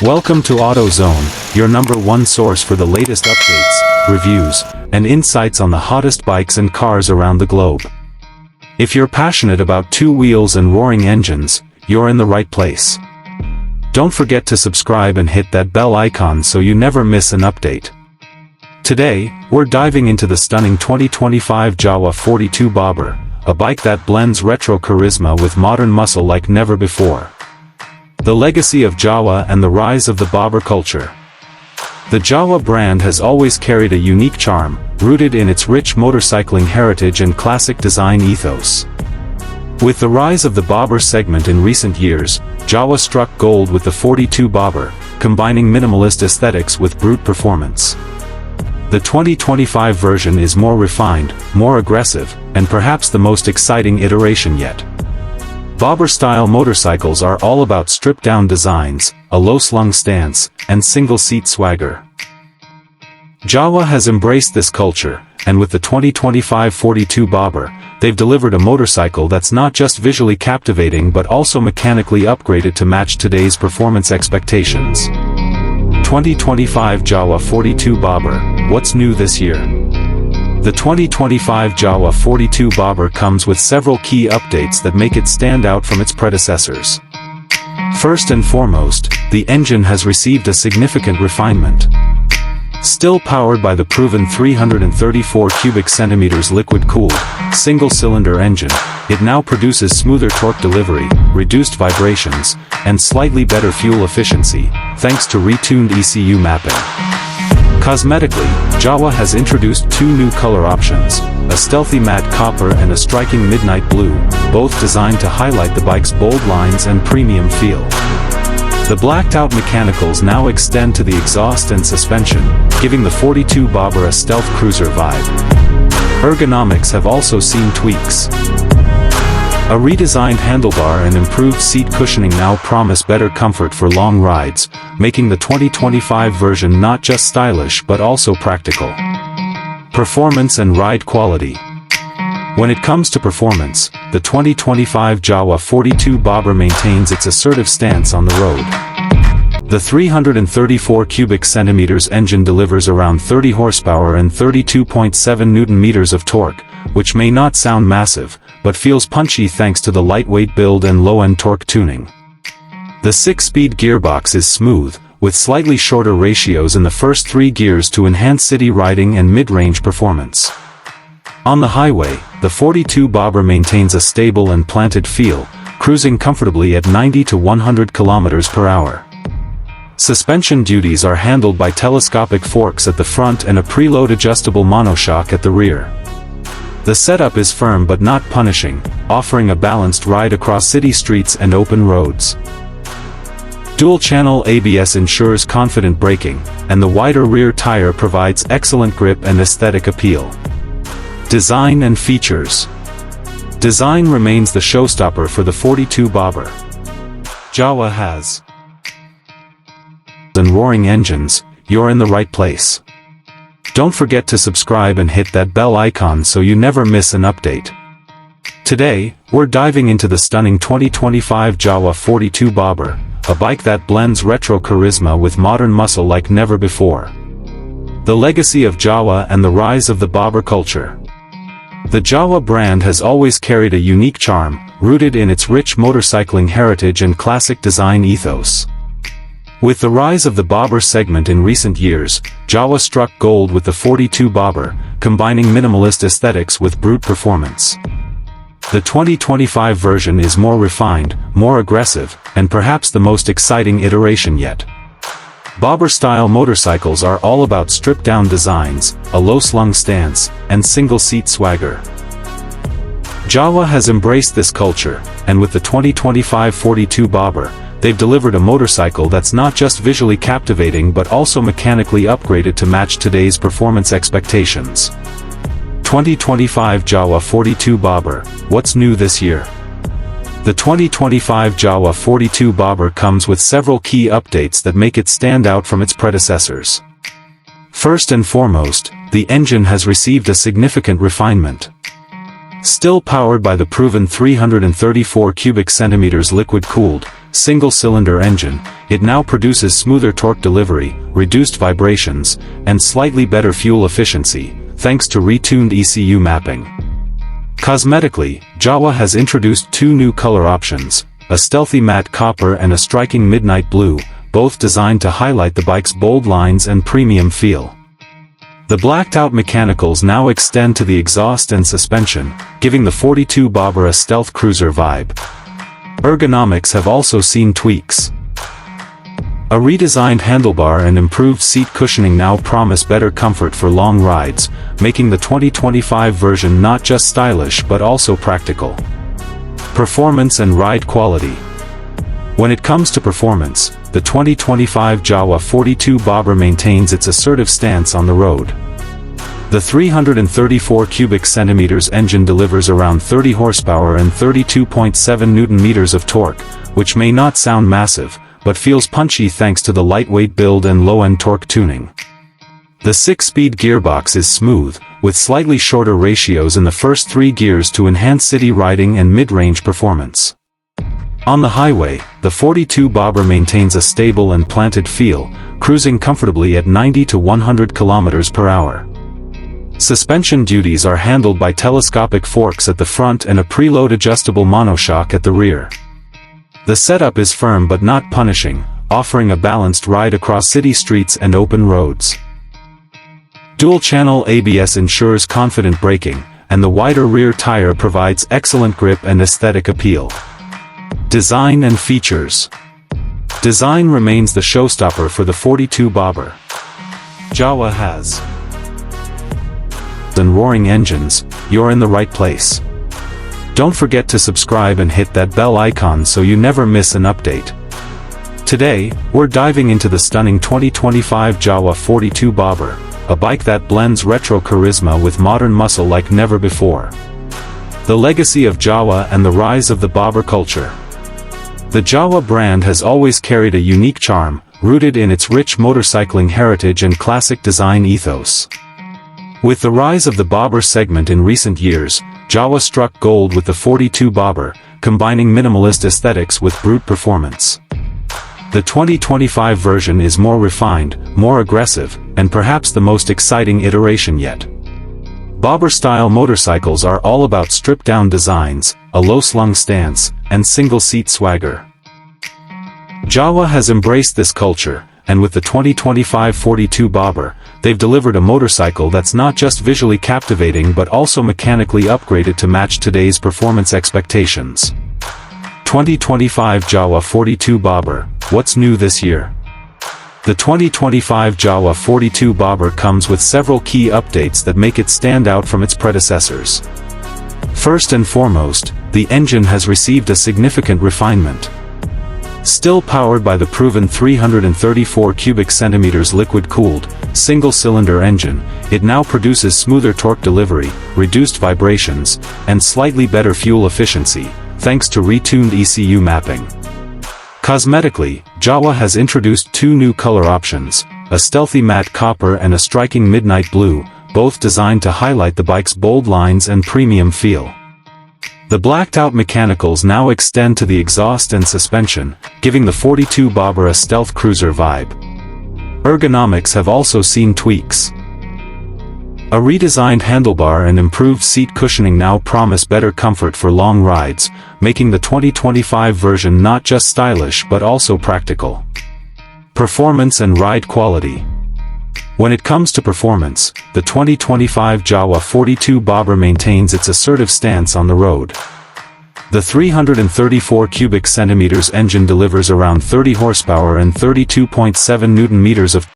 Welcome to AutoZone, your #1 source for the latest updates, reviews, and insights on the hottest bikes and cars around the globe. If you're passionate about two wheels and roaring engines, you're in the right place. Don't forget to subscribe and hit that bell icon so you never miss an update. Today, we're diving into the stunning 2025 Jawa 42 Bobber, a bike that blends retro charisma with modern muscle like never before. The legacy of Jawa and the rise of the bobber culture. The Jawa brand has always carried a unique charm, rooted in its rich motorcycling heritage and classic design ethos. With the rise of the bobber segment in recent years, Jawa struck gold with the 42 Bobber, combining minimalist aesthetics with brute performance. The 2025 version is more refined, more aggressive, and perhaps the most exciting iteration yet. Bobber-style motorcycles are all about stripped-down designs, a low-slung stance, and single-seat swagger. Jawa has embraced this culture, and with the 2025 42 Bobber, they've delivered a motorcycle that's not just visually captivating but also mechanically upgraded to match today's performance expectations. 2025 Jawa 42 Bobber, what's new this year? The 2025 Jawa 42 Bobber comes with several key updates that make it stand out from its predecessors. First and foremost, the engine has received a significant refinement. Still powered by the proven 334 cubic centimeters liquid-cooled, single-cylinder engine, it now produces smoother torque delivery, reduced vibrations, and slightly better fuel efficiency, thanks to retuned ECU mapping. Cosmetically, Jawa has introduced two new color options, a stealthy matte copper and a striking midnight blue, both designed to highlight the bike's bold lines and premium feel. The blacked-out mechanicals now extend to the exhaust and suspension, giving the 42 Bobber a stealth cruiser vibe. Ergonomics have also seen tweaks. A redesigned handlebar and improved seat cushioning now promise better comfort for long rides, making the 2025 version not just stylish but also practical. Performance and ride quality. When it comes to performance, the 2025 Jawa 42 Bobber maintains its assertive stance on the road. The 334 cubic centimeters engine delivers around 30 horsepower and 32.7 Nm of torque, which may not sound massive, but feels punchy thanks to the lightweight build and low-end torque tuning. The 6-speed gearbox is smooth, with slightly shorter ratios in the first 3 gears to enhance city riding and mid-range performance. On the highway, the 42 Bobber maintains a stable and planted feel, cruising comfortably at 90 to 100 km/h. Suspension duties are handled by telescopic forks at the front and a preload adjustable monoshock at the rear. The setup is firm but not punishing, offering a balanced ride across city streets and open roads. Dual-channel ABS ensures confident braking, and the wider rear tire provides excellent grip and aesthetic appeal. Design and features. Design remains the showstopper for the 42 Bobber. Jawa has and roaring engines, you're in the right place. Don't forget to subscribe and hit that bell icon so you never miss an update. Today, we're diving into the stunning 2025 Jawa 42 Bobber, a bike that blends retro charisma with modern muscle like never before. The legacy of Jawa and the rise of the bobber culture. The Jawa brand has always carried a unique charm, rooted in its rich motorcycling heritage and classic design ethos. With the rise of the bobber segment in recent years, Jawa struck gold with the 42 Bobber, combining minimalist aesthetics with brute performance. The 2025 version is more refined, more aggressive, and perhaps the most exciting iteration yet. Bobber-style motorcycles are all about stripped-down designs, a low-slung stance, and single-seat swagger. Jawa has embraced this culture, and with the 2025 42 Bobber, they've delivered a motorcycle that's not just visually captivating but also mechanically upgraded to match today's performance expectations. 2025 Jawa 42 Bobber, what's new this year? The 2025 Jawa 42 Bobber comes with several key updates that make it stand out from its predecessors. First and foremost, the engine has received a significant refinement. Still powered by the proven 334 cubic centimeters liquid-cooled, single-cylinder engine, it now produces smoother torque delivery, reduced vibrations, and slightly better fuel efficiency, thanks to retuned ECU mapping. Cosmetically, Jawa has introduced two new color options, a stealthy matte copper and a striking midnight blue, both designed to highlight the bike's bold lines and premium feel. The blacked-out mechanicals now extend to the exhaust and suspension, giving the 42 bobber a stealth cruiser vibe. Ergonomics have also seen tweaks. A redesigned handlebar and improved seat cushioning now promise better comfort for long rides, making the 2025 version not just stylish but also practical. Performance and ride quality. When it comes to performance, the 2025 Jawa 42 bobber maintains its assertive stance on the road. The 334 cubic centimeters engine delivers around 30 horsepower and 32.7 Nm of torque, which may not sound massive, but feels punchy thanks to the lightweight build and low-end torque tuning. The 6-speed gearbox is smooth, with slightly shorter ratios in the first 3 gears to enhance city riding and mid-range performance. On the highway, the 42 bobber maintains a stable and planted feel, cruising comfortably at 90 to 100 km per hour. Suspension duties are handled by telescopic forks at the front and a preload adjustable monoshock at the rear. The setup is firm but not punishing, offering a balanced ride across city streets and open roads. Dual-channel ABS ensures confident braking, and the wider rear tire provides excellent grip and aesthetic appeal. Design and features. Design remains the showstopper for the 42 bobber. Jawa has and roaring engines, you're in the right place. Don't forget to subscribe and hit that bell icon so you never miss an update. Today, we're diving into the stunning 2025 Jawa 42 bobber, a bike that blends retro charisma with modern muscle like never before. The legacy of Jawa and the rise of the bobber culture. The Jawa brand has always carried a unique charm, rooted in its rich motorcycling heritage and classic design ethos. With the rise of the bobber segment in recent years, Jawa struck gold with the 42 bobber, combining minimalist aesthetics with brute performance. The 2025 version is more refined, more aggressive, and perhaps the most exciting iteration yet. Bobber-style motorcycles are all about stripped-down designs, a low-slung stance, and single-seat swagger. Jawa has embraced this culture, and with the 2025 42 bobber, they've delivered a motorcycle that's not just visually captivating but also mechanically upgraded to match today's performance expectations. 2025 Jawa 42 bobber, what's new this year? The 2025 Jawa 42 bobber comes with several key updates that make it stand out from its predecessors. First and foremost, the engine has received a significant refinement. Still powered by the proven 334 cubic centimeters liquid-cooled, single-cylinder engine, it now produces smoother torque delivery, reduced vibrations, and slightly better fuel efficiency, thanks to retuned ECU mapping. Cosmetically, Jawa has introduced two new color options, a stealthy matte copper and a striking midnight blue, both designed to highlight the bike's bold lines and premium feel. The blacked-out mechanicals now extend to the exhaust and suspension, giving the 42 bobber a stealth cruiser vibe. Ergonomics have also seen tweaks. A redesigned handlebar and improved seat cushioning now promise better comfort for long rides, making the 2025 version not just stylish but also practical. Performance and ride quality. When it comes to performance, the 2025 Jawa 42 bobber maintains its assertive stance on the road. The 334 cubic centimeters engine delivers around 30 horsepower and 32.7 Nm of